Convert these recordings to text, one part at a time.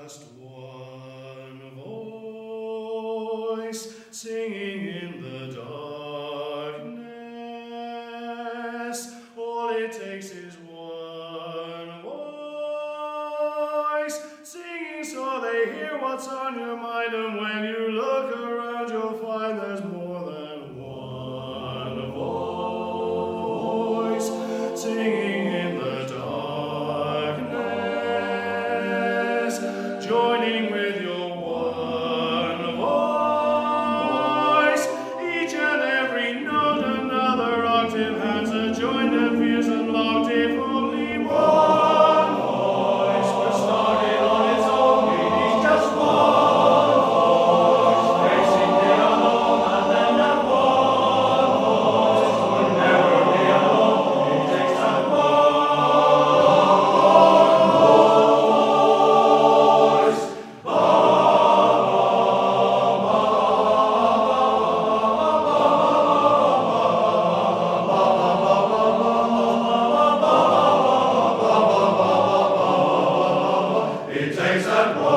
just one voice singing in the darkness. All it takes is one voice singing so they hear what's on your mind, and when you look around you'll find there's more than one voice singing in the darkness, joining with your one voice. Each and every note another octave has a joined and fierce and locked if only one voice were started on its own. It is just one voice facing the alone, and then that one voice would never be alone. It takes that one voice. It takes that one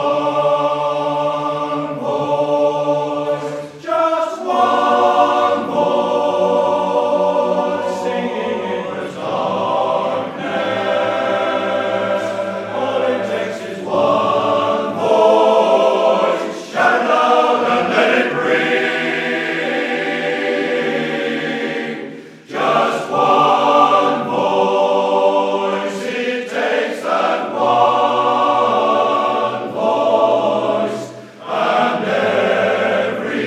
voice, just one voice, singing in the darkness. All it takes is one voice, shout it loud and let it ring. Just one voice, it takes that one voice, and everyone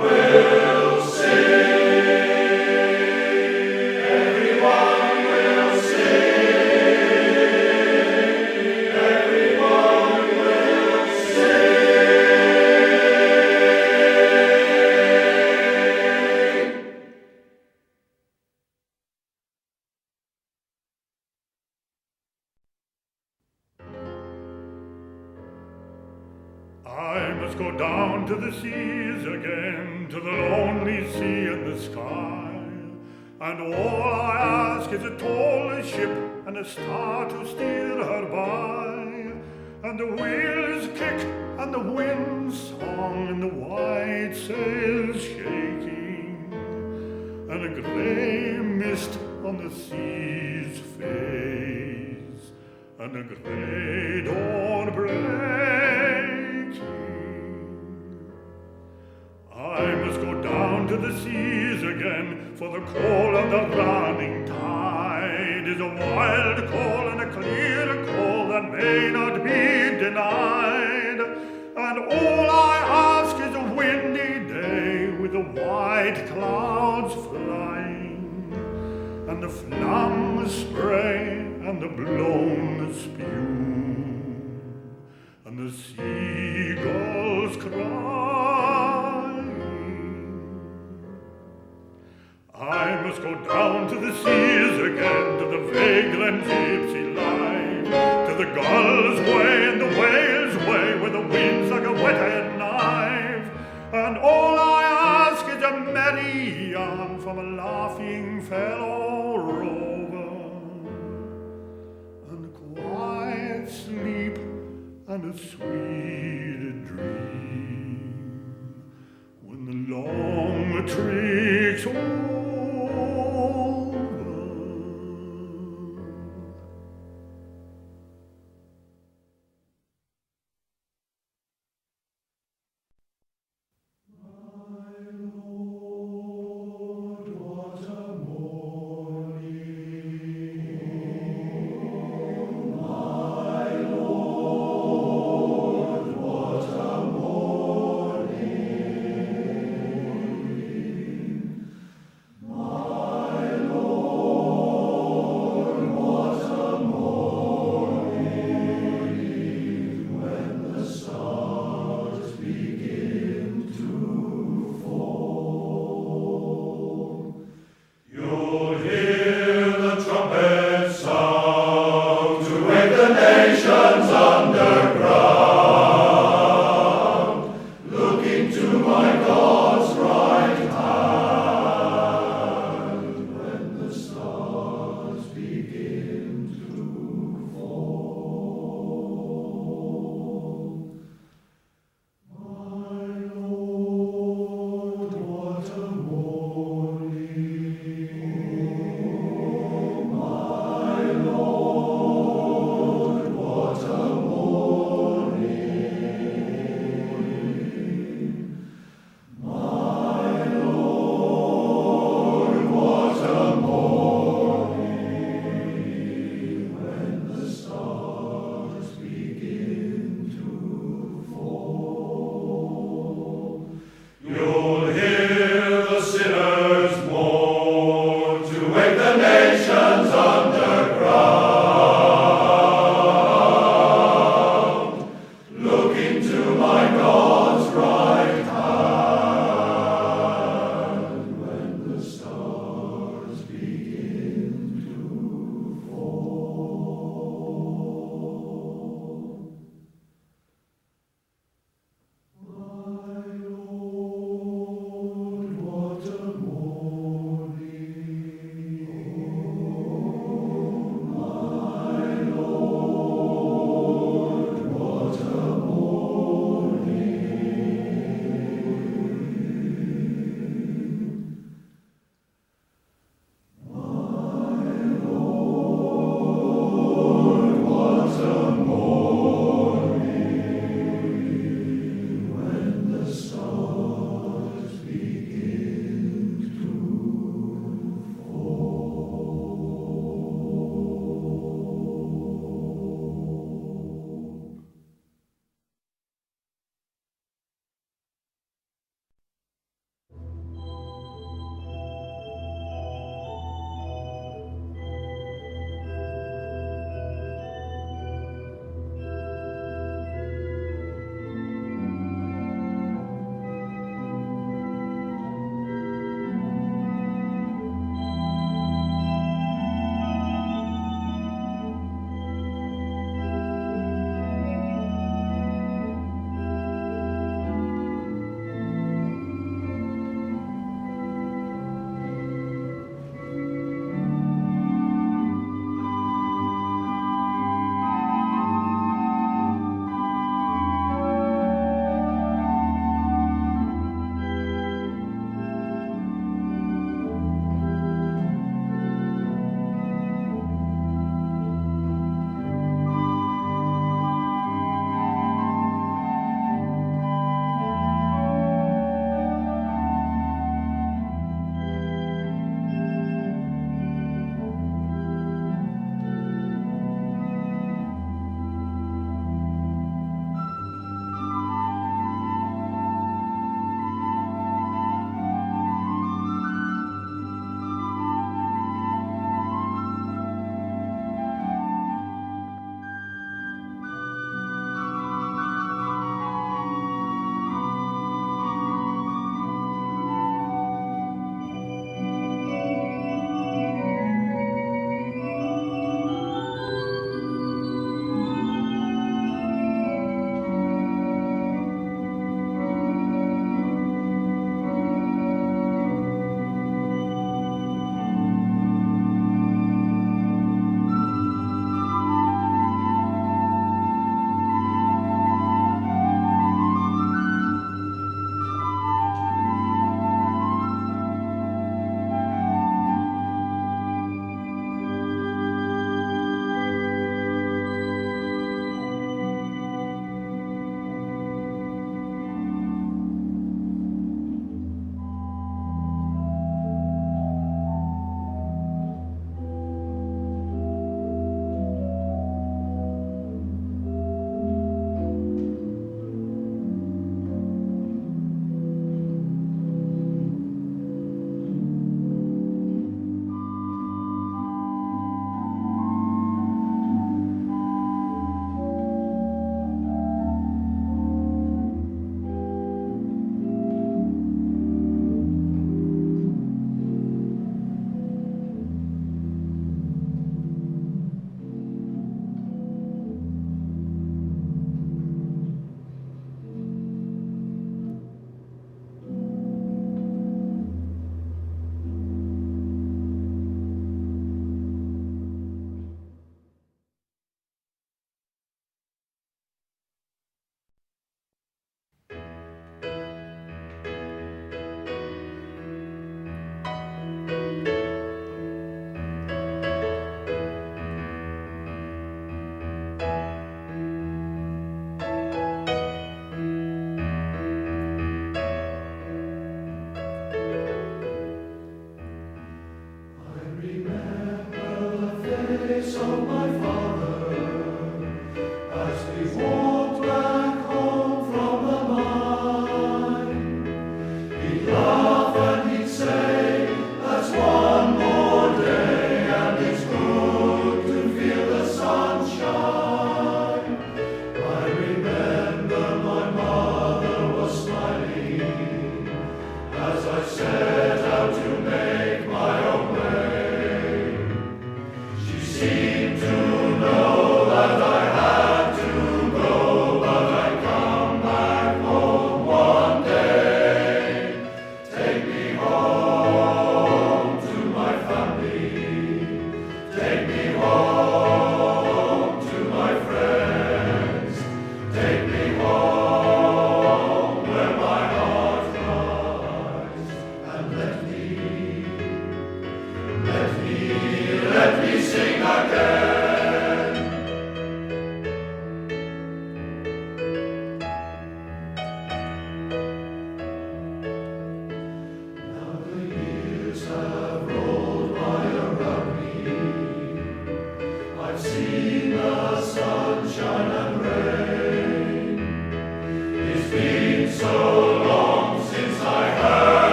will sing. Everyone will sing. Everyone will sing. I must go down to the seas again, to the lonely sea and the sky. And all I ask is a tall ship and a star to steer her by. And the wheels kick and the wind song and the white sails shaking. And a grey mist on the sea's face, and a grey dawn breaking. I must go down to the seas again, for the call of the running tide is a wild call and a clear call that may not be denied. And all I ask is a windy day with the white clouds flying, and the flung spray and the blown spume, and the seagulls crying. I must go down to the seas again, to the vagrant gypsy line, to the gull's way and the whale's way, where the wind's like a wet-head knife. And all I ask is a merry yarn from a laughing fellow rover, and a quiet sleep and a sweet dream when the long trick's over.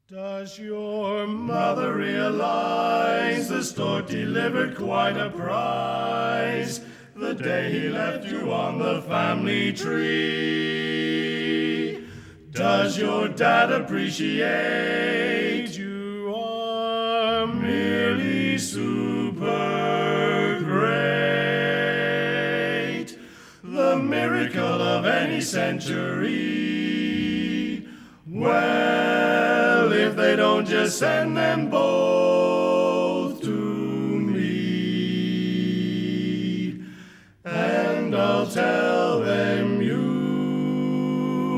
Does your mother realize the stork delivered quite a prize the day he left you on the family tree? Does your dad appreciate you are merely super great? The miracle of any century. Well, if they don't just send them both to me, and I'll tell them you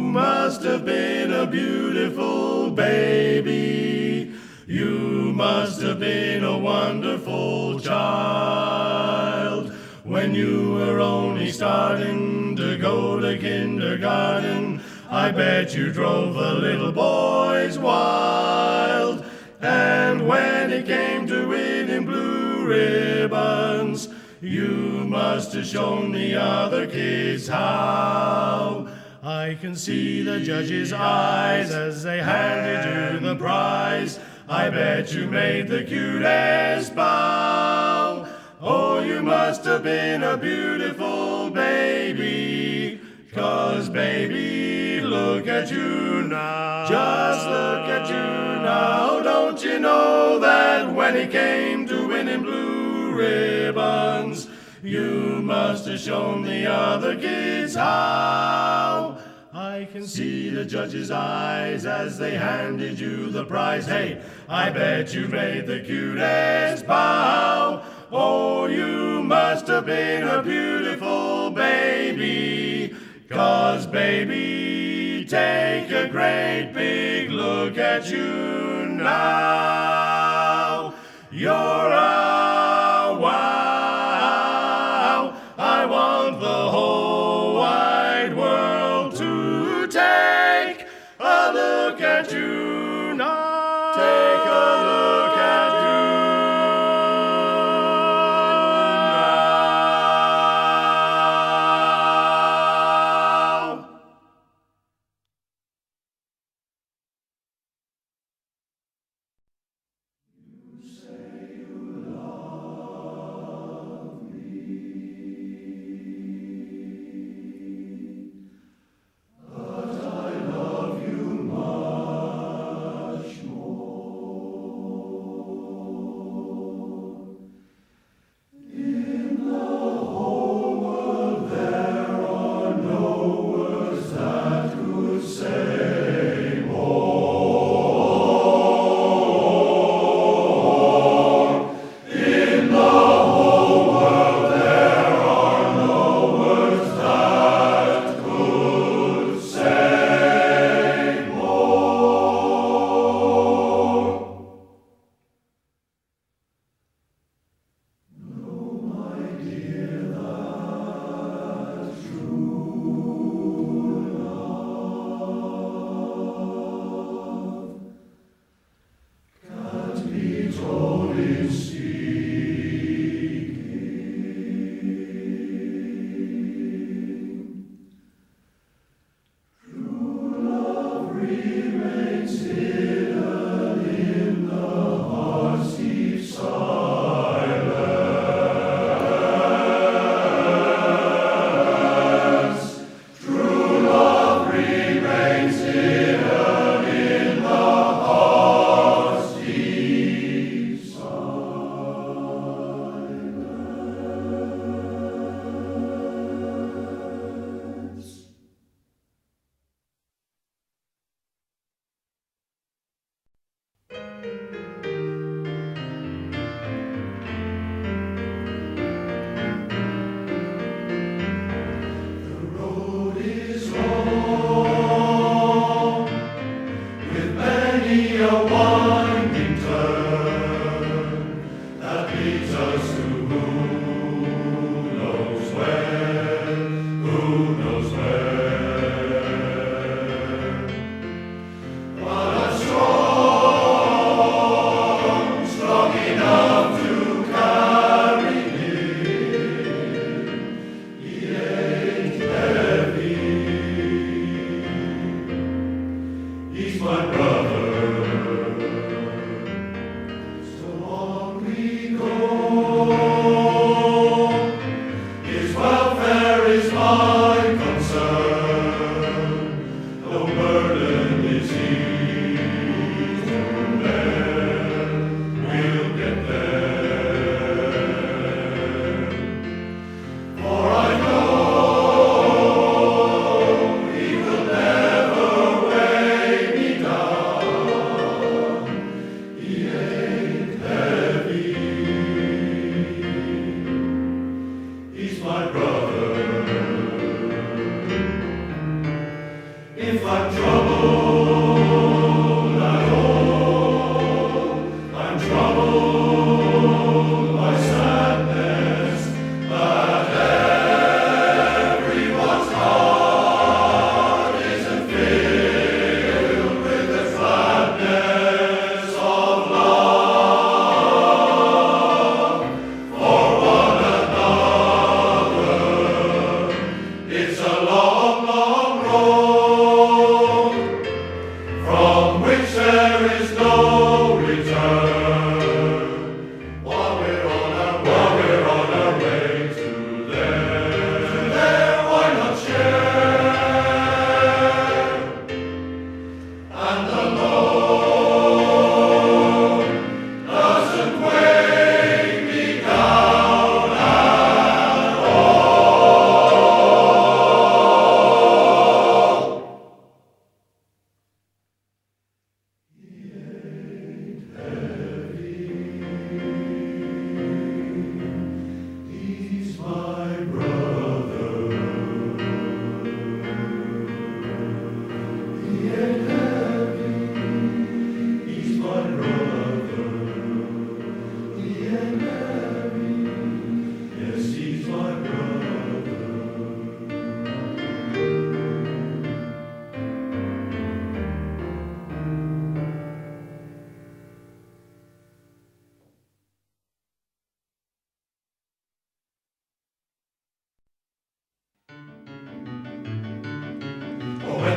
must have been a beautiful baby. You must have been a wonderful child when you were only starting to go to kindergarten. I bet you drove the little boys wild. And when it came to winning blue ribbons, you must have shown the other kids how. I can see the judge's eyes as they handed you the prize. I bet you made the cutest bow. Oh, you must have been a beautiful baby, 'cause baby, look at you now. Just look at you now. Don't you know that when it came to winning blue ribbons, you must have shown the other kids how. I can see the judge's eyes as they handed you the prize. Hey, I bet you made the cutest bow. Oh, you must have been a beautiful baby, 'cause baby, take a great big look at you now. You're a wow. I want the whole wide world to take a look at you now. Take a look at you now.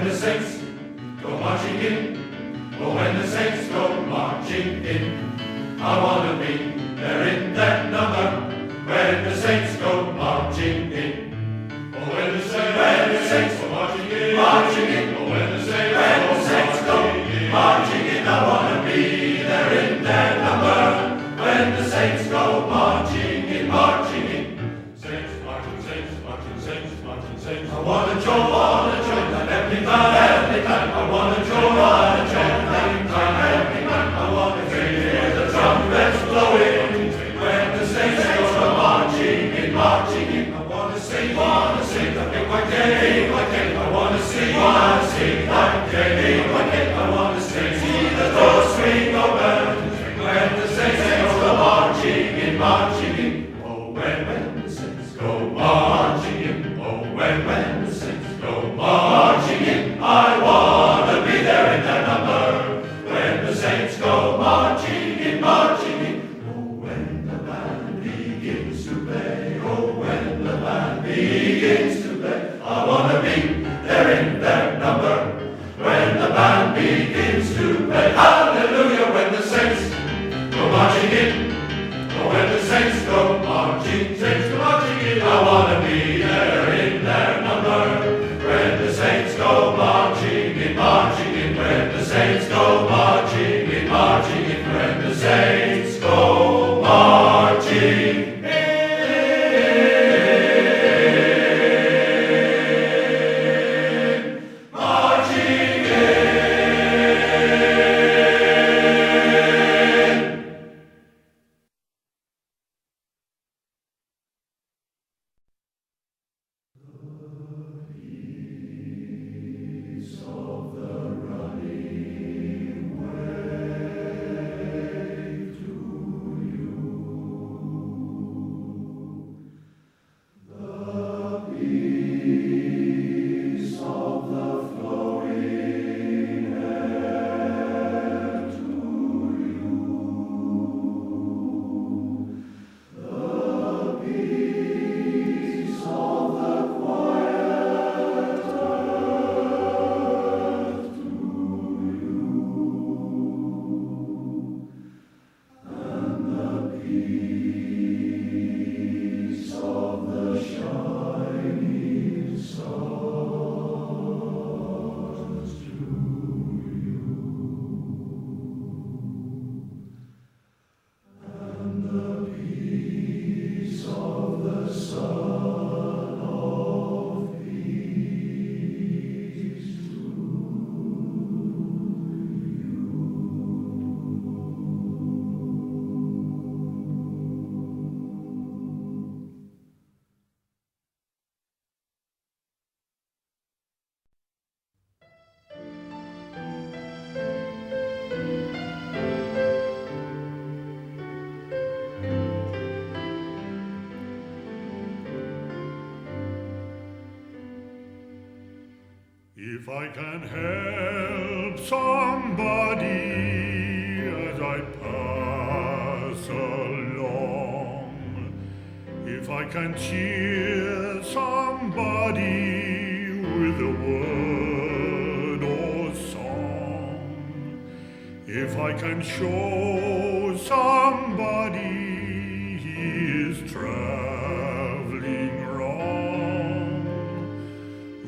when the saints go marching in, oh, when the saints go marching in, I want to be there in that number, when the saints go marching in. Oh, when the saints go marching in, oh, when the saints go marching in, I want to be there in that number, when the saints go marching in, marching in. Saints marching, saints marching, saints marching, saints. I want to join that every time. I want to join every time. I want to hear the trumpets blowing when the saints go marching in, marching in. I want to sing the big white gate. I want to sing that gate. I want to see the doors swing open when the saints go marching in, marching in. Oh, when the saints go marching in. Oh, when the saints go marching in. I want to be there in their number when the saints go marching in, marching in. Oh, when the band begins to play. Oh, when the band begins to play. I want to be there in their number when the band begins to play. Hallelujah, when the saints go marching in. Oh, when the saints go marching in. I want to be there in their number when the saints go marching in, marching in. When the saints go marching in, marching in. When the saints go marching in. If I can help somebody as I pass along, if I can cheer somebody with a word or song, if I can show somebody he is traveling wrong,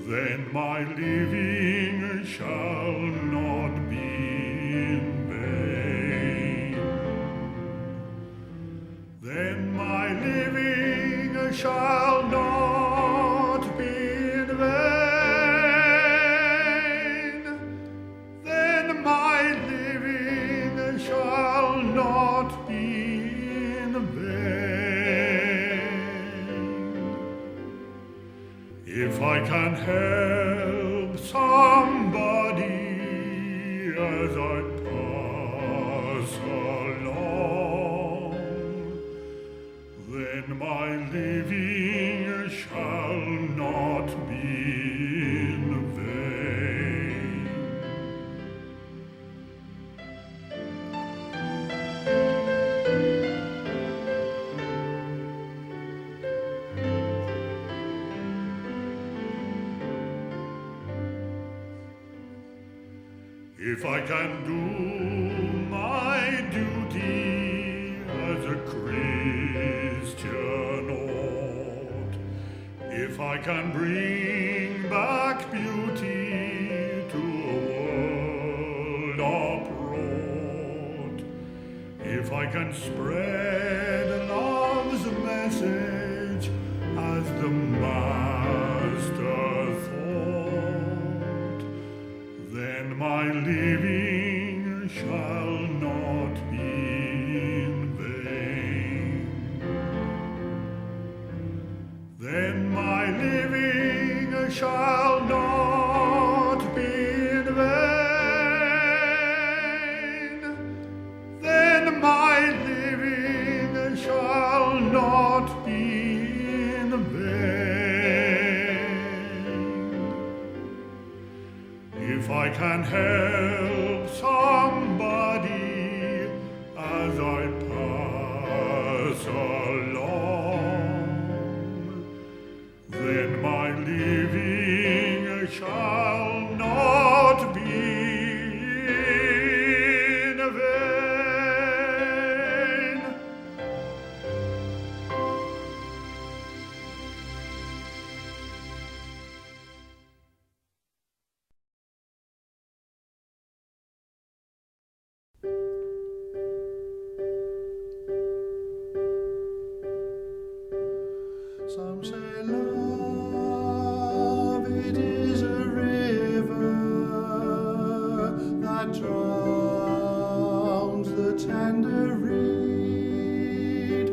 then my living shall not be in vain. Then my living shall not be in vain. Then my living shall not be in vain. If I can help somebody as I pass along, then my living shall not be in vain. If I can do my duty as a Christian ought, if I can bring back beauty to a world uproot, if I can spread love's message as the Master thought, then my living shall not be in vain. Then my living shall not be in vain. Then my living shall not be in vain. If I can help somebody as I pass along, then my living shall not be in vain. Some say love, it is a river that drowns the tender reed.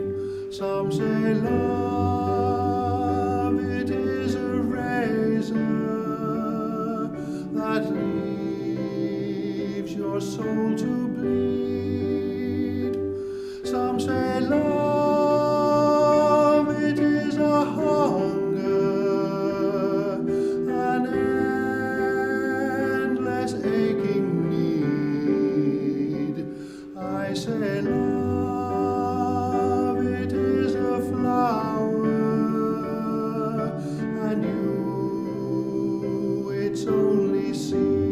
Some say love, it is a razor that leaves your soul to bleed. Some say love, it is a hunger, an endless aching need. I say love, it is a flower, and you, its only seed.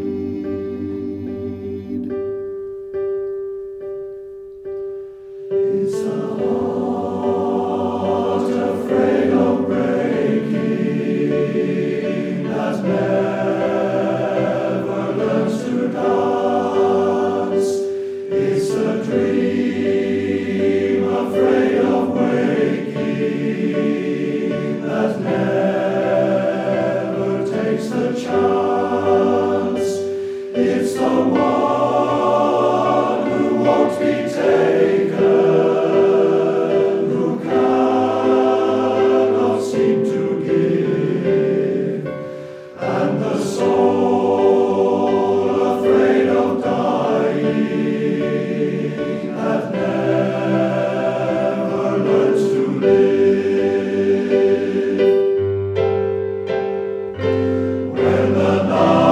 It's a heart afraid of breaking, that never learns to dance. It's a dream afraid of waking, that never takes the chance. It's the one who won't be taken, who cannot seem to give, and the soul afraid of dying, that never learns to live. When the night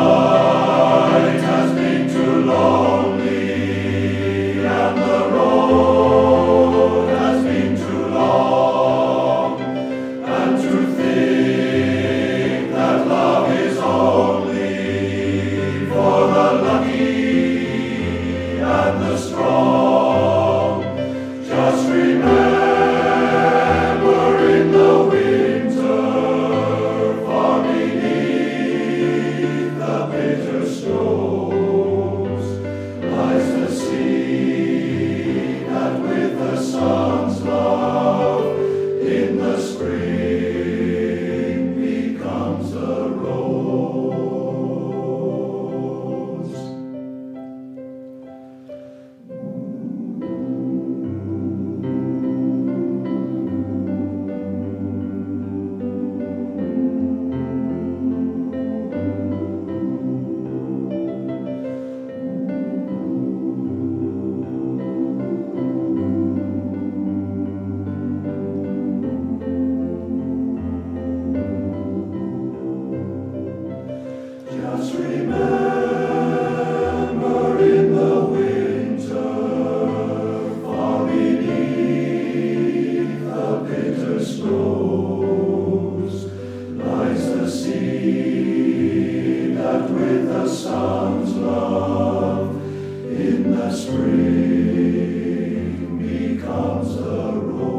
us remember in the winter, far beneath the bitter snows, lies the sea that with the sun's love in the spring becomes a rose.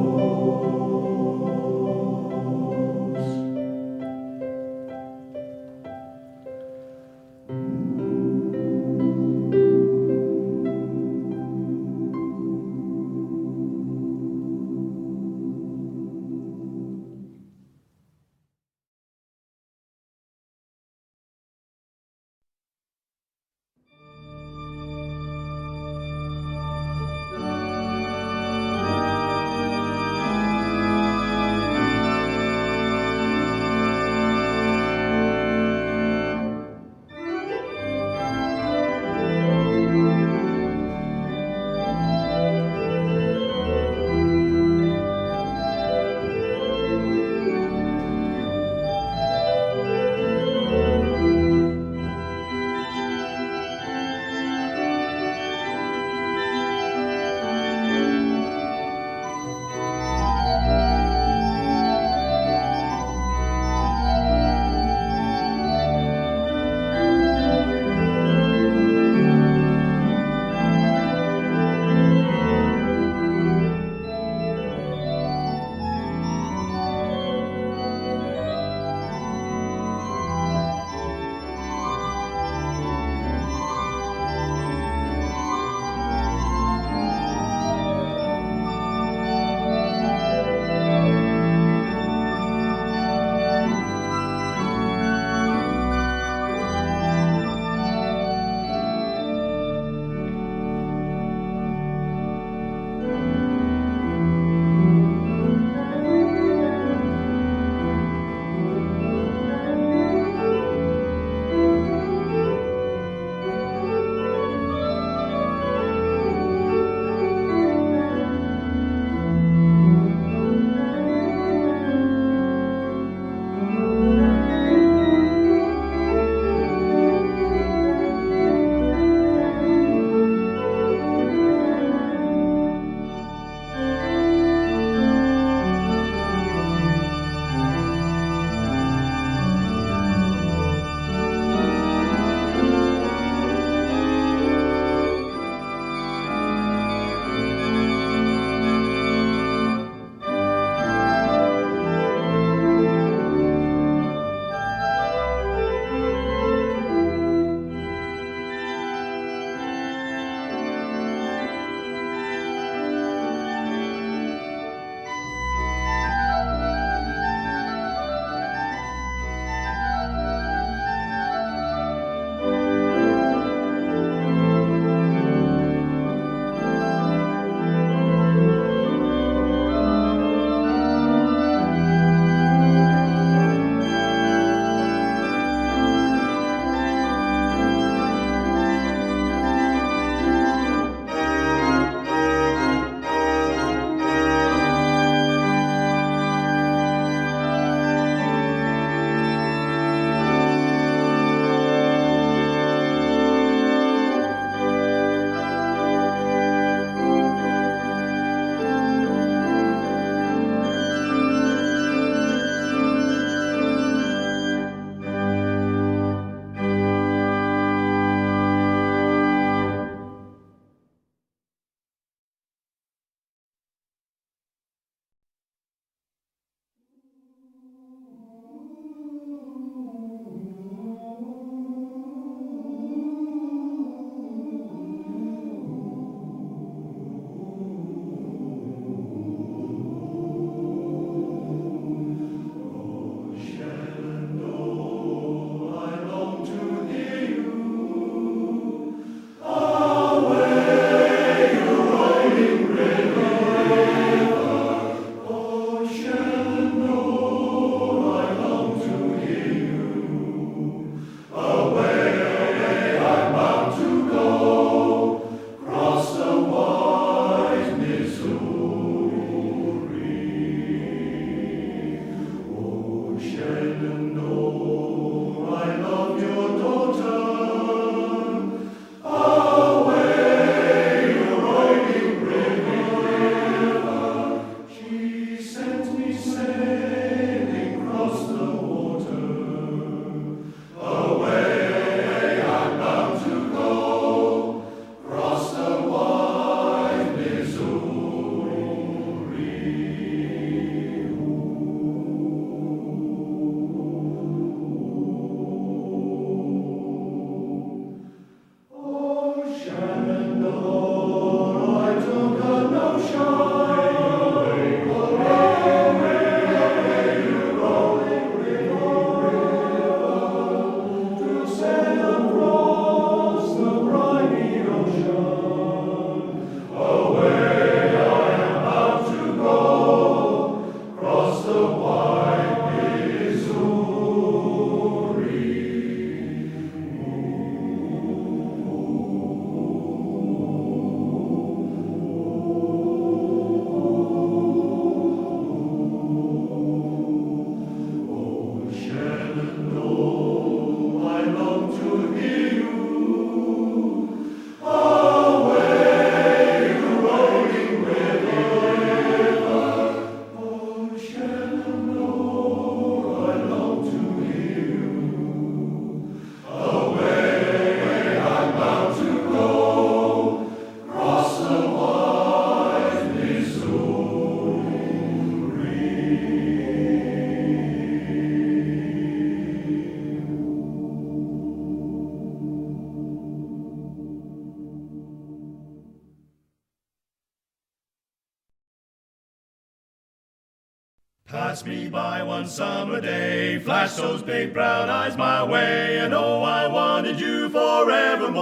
passed me by one summer day, flashed those big brown eyes my way, and oh, I wanted you forevermore.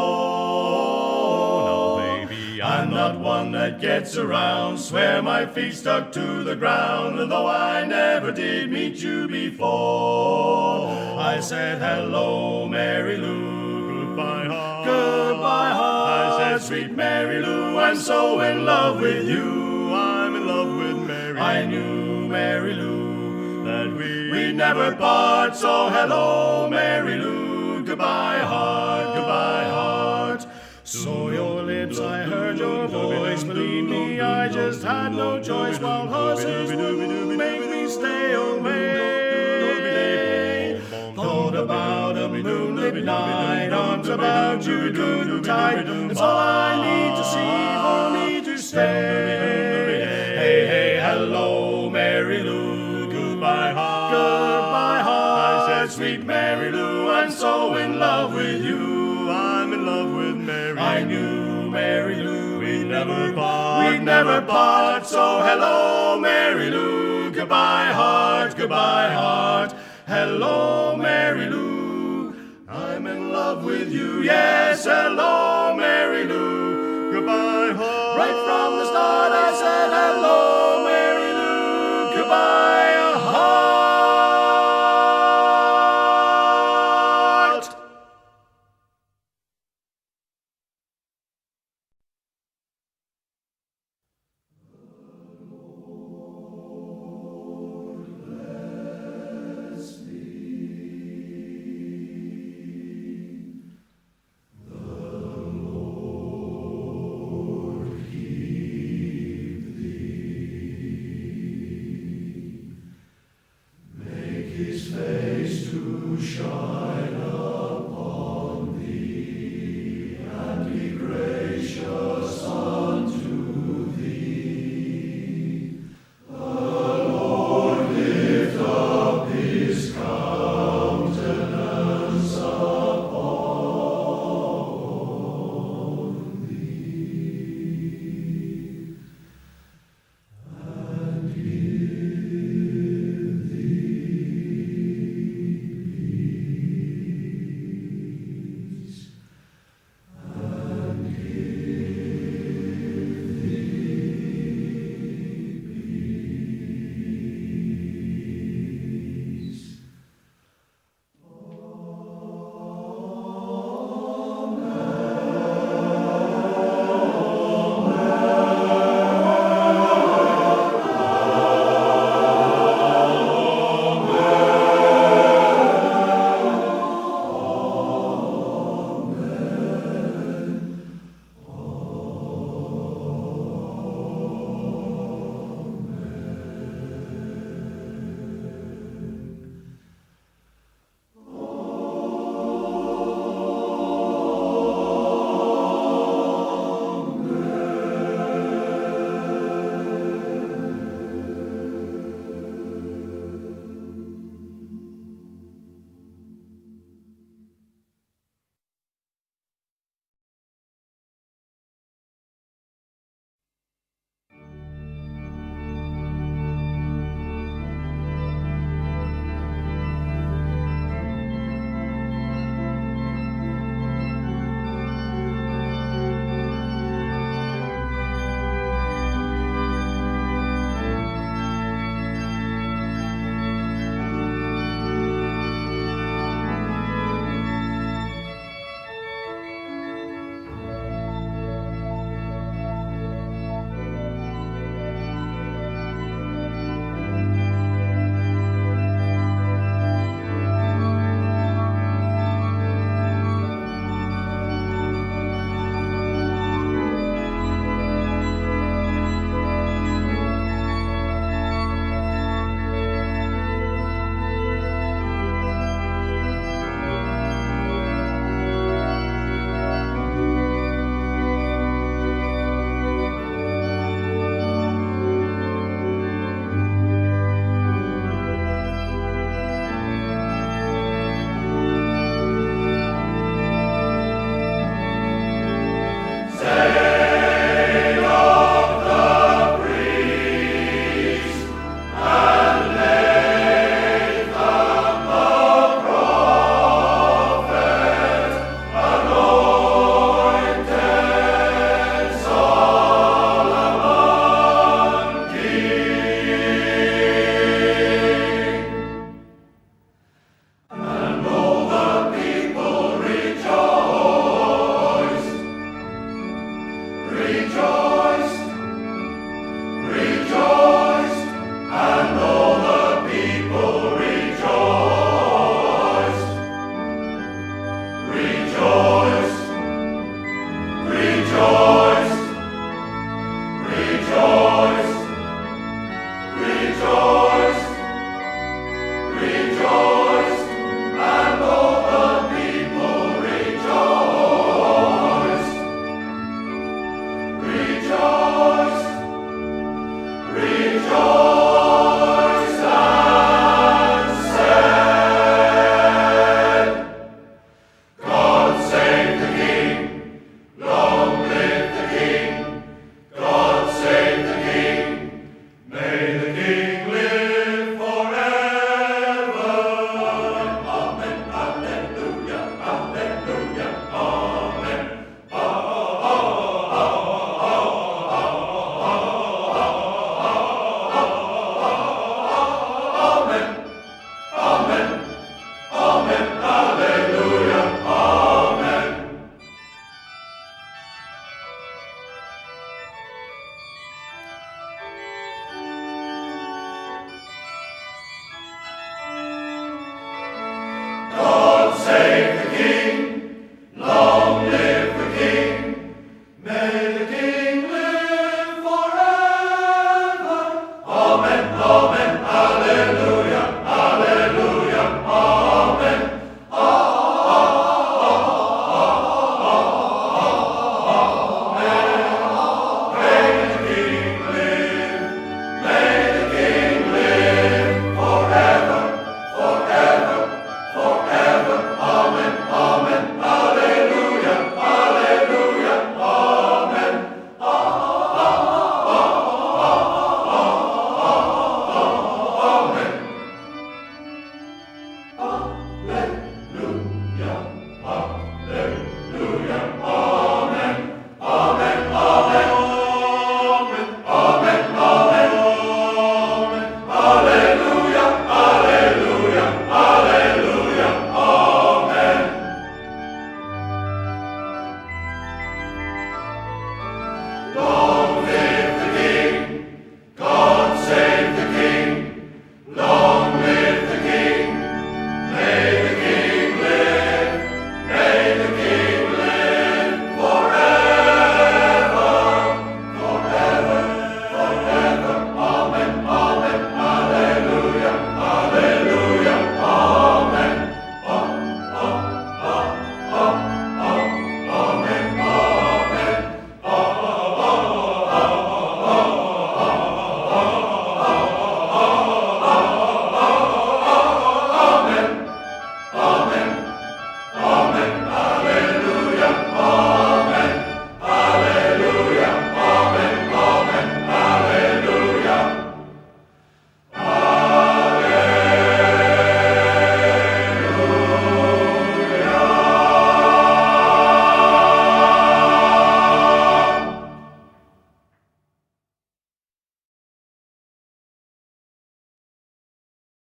Now, baby, I'm not one that gets around, swear my feet stuck to the ground, and though I never did meet you before, I said hello, Mary Lou, goodbye heart, goodbye heart. I said, sweet Mary Lou, I'm so in love with you, I'm in love with Mary. I knew, Mary Lou, that we'd never part, so hello, Mary Lou, goodbye heart, goodbye heart. So your lips, I heard your voice, believe me, I just had no choice, while horses would make me stay away. Thought about a moonlit night, arms about you good and tight, it's all I need to see for me to stay. Hey, hey, hello, Mary Lou, goodbye heart, goodbye heart. I said, sweet Mary Lou, I'm so in love with you, I'm in love with Mary. I knew, Mary Lou, we'd never part, so hello, Mary Lou, goodbye heart, goodbye heart. Hello, Mary Lou, I'm in love with you, yes, hello, Mary Lou, goodbye heart. Right from the start I said hello, Mary Lou, goodbye heart. His face to shine.